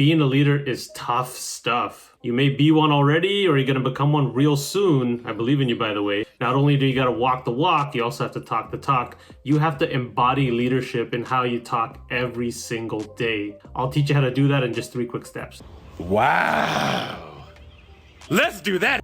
Being a leader is tough stuff. You may be one already, or you're going to become one real soon. I believe in you, by the way. Not only do you got to walk the walk, you also have to talk the talk. You have to embody leadership in how you talk every single day. I'll teach you how to do that in just 3 quick steps. Wow. Let's do that.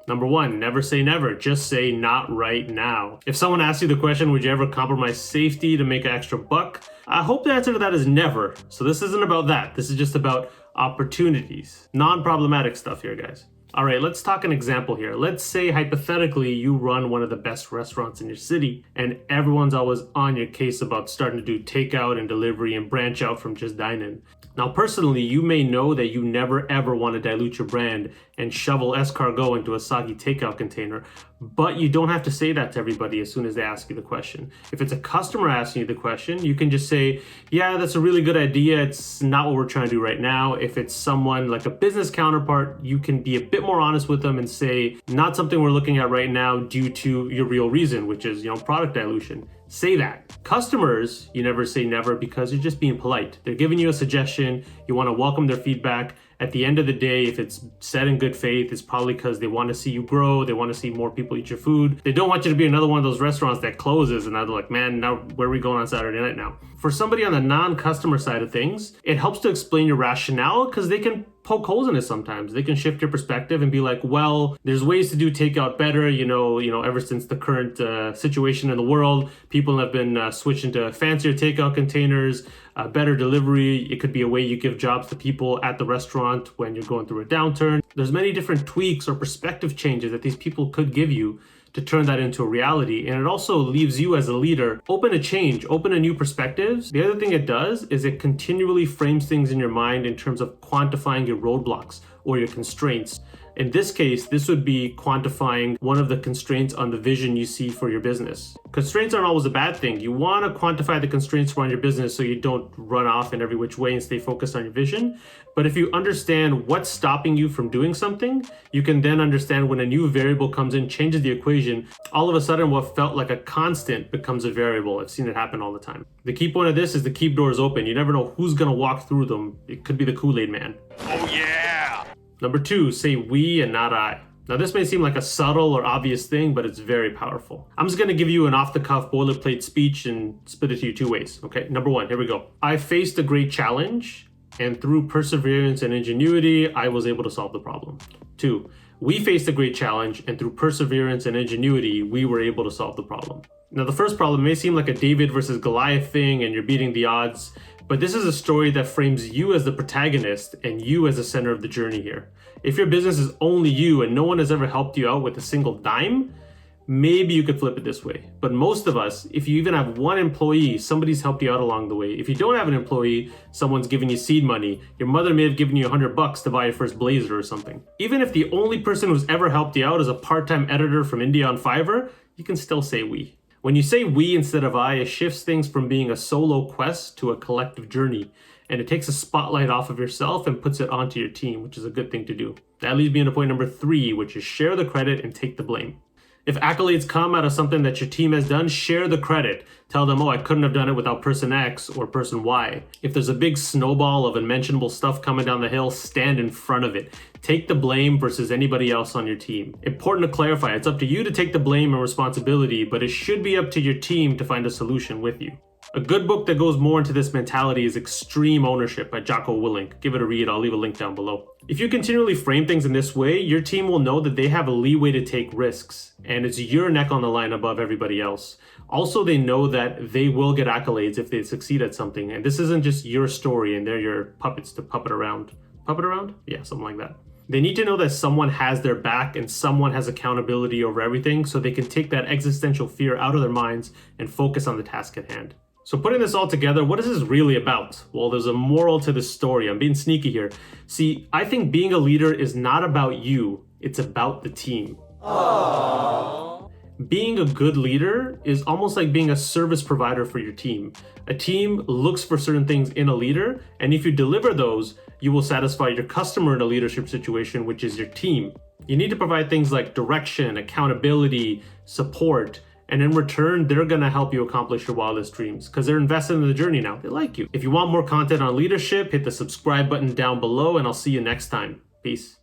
Number 1, never say never. Just say not right now. If someone asks you the question, would you ever compromise safety to make an extra buck? I hope the answer to that is never. So this isn't about that. This is just about opportunities. Non-problematic stuff here, guys. All right, let's talk an example here. Let's say hypothetically you run one of the best restaurants in your city and everyone's always on your case about starting to do takeout and delivery and branch out from just dine-in. Now, personally, you may know that you never ever want to dilute your brand and shovel escargot into a soggy takeout container, but you don't have to say that to everybody as soon as they ask you the question. If it's a customer asking you the question, you can just say, yeah, that's a really good idea. It's not what we're trying to do right now. If it's someone like a business counterpart, you can be a bit more honest with them and say, not something we're looking at right now due to your real reason, which is, product dilution. Say that. Customers, you never say never because you're just being polite. They're giving you a suggestion. You want to welcome their feedback. At the end of the day, if it's said in good faith, it's probably because they want to see you grow. They want to see more people eat your food. They don't want you to be another one of those restaurants that closes and they're like, man, now where are we going on Saturday night now? For somebody on the non-customer side of things, it helps to explain your rationale because they can poke holes in it sometimes. They can shift your perspective and be like, well, there's ways to do takeout better. Ever since the current situation in the world, people have been switching to fancier takeout containers, better delivery. It could be a way you give jobs to people at the restaurant when you're going through a downturn. There's many different tweaks or perspective changes that these people could give you to turn that into a reality. And it also leaves you as a leader open to change, open to new perspectives. The other thing it does is it continually frames things in your mind in terms of quantifying your roadblocks or your constraints. In this case, this would be quantifying one of the constraints on the vision you see for your business. Constraints aren't always a bad thing. You want to quantify the constraints around your business so you don't run off in every which way and stay focused on your vision. But if you understand what's stopping you from doing something, you can then understand when a new variable comes in, changes the equation, all of a sudden what felt like a constant becomes a variable. I've seen it happen all the time. The key point of this is to keep doors open. You never know who's going to walk through them. It could be the Kool-Aid man. Oh yeah! Number 2, say we and not I. Now this may seem like a subtle or obvious thing, but it's very powerful. I'm just gonna give you an off-the-cuff boilerplate speech and split it to you 2 ways. Okay, number 1, here we go. I faced a great challenge, and through perseverance and ingenuity, I was able to solve the problem. 2, we faced a great challenge, and through perseverance and ingenuity, we were able to solve the problem. Now the first problem may seem like a David versus Goliath thing, and you're beating the odds, but this is a story that frames you as the protagonist and you as the center of the journey here. If your business is only you and no one has ever helped you out with a single dime, maybe you could flip it this way. But most of us, if you even have one employee, somebody's helped you out along the way. If you don't have an employee, someone's giving you seed money. Your mother may have given you $100 to buy your first blazer or something. Even if the only person who's ever helped you out is a part-time editor from India on Fiverr, you can still say we. When you say we instead of I, it shifts things from being a solo quest to a collective journey. And it takes a spotlight off of yourself and puts it onto your team, which is a good thing to do. That leads me into point number 3, which is share the credit and take the blame. If accolades come out of something that your team has done, share the credit. Tell them, I couldn't have done it without person X or person Y. If there's a big snowball of unmentionable stuff coming down the hill, stand in front of it. Take the blame versus anybody else on your team. Important to clarify, it's up to you to take the blame and responsibility, but it should be up to your team to find a solution with you. A good book that goes more into this mentality is Extreme Ownership by Jocko Willink. Give it a read, I'll leave a link down below. If you continually frame things in this way, your team will know that they have a leeway to take risks, and it's your neck on the line above everybody else. Also, they know that they will get accolades if they succeed at something, and this isn't just your story and they're your puppets to puppet around. Puppet around? Yeah, something like that. They need to know that someone has their back and someone has accountability over everything so they can take that existential fear out of their minds and focus on the task at hand. So putting this all together, what is this really about? Well, there's a moral to this story. I'm being sneaky here. See, I think being a leader is not about you, it's about the team. Aww. Being a good leader is almost like being a service provider for your team. A team looks for certain things in a leader, and if you deliver those, you will satisfy your customer in a leadership situation, which is your team. You need to provide things like direction, accountability, support, And in return, they're gonna help you accomplish your wildest dreams because they're invested in the journey now. They like you. If you want more content on leadership, hit the subscribe button down below and I'll see you next time. Peace.